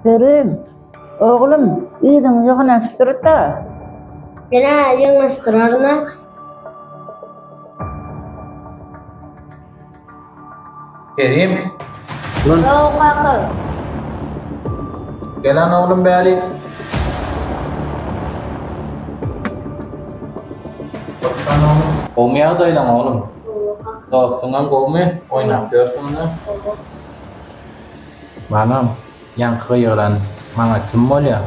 Kerim, oğlum, iýdiň ýygnaşdyr-da. Mene ýygnaşdyrarna. Kerim, Ýok kaka. gelen oğlum bäri. Baksan oğlum. Olmaya daylan oğlum. Dostundan golmy oynap görsün da. Manam, yankı ýylan maňa kim bolýar?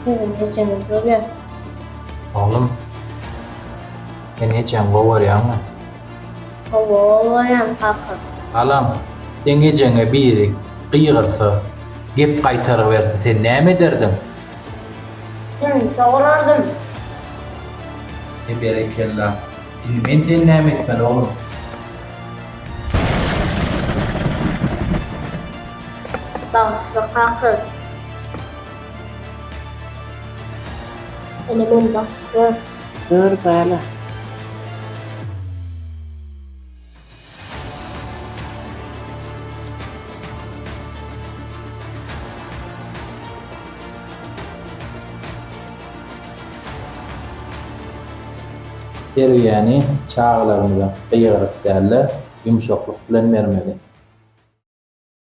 Sizin geçeniz bolýar. Oğlum, sen heçen gowarýarmy? Owarýan kaka. Alam, deňejeňe biri gyýgyrsa, gep gaýtaryberse sen näme derdiň? Sen soňlardım. Berekella. Men sen näme etmeli oğlum? Başla kaka. Ene men başla. Dur bala. Ýani çağlarymyza gyýgyryp däller, ýumşaklyk bilen bermeli.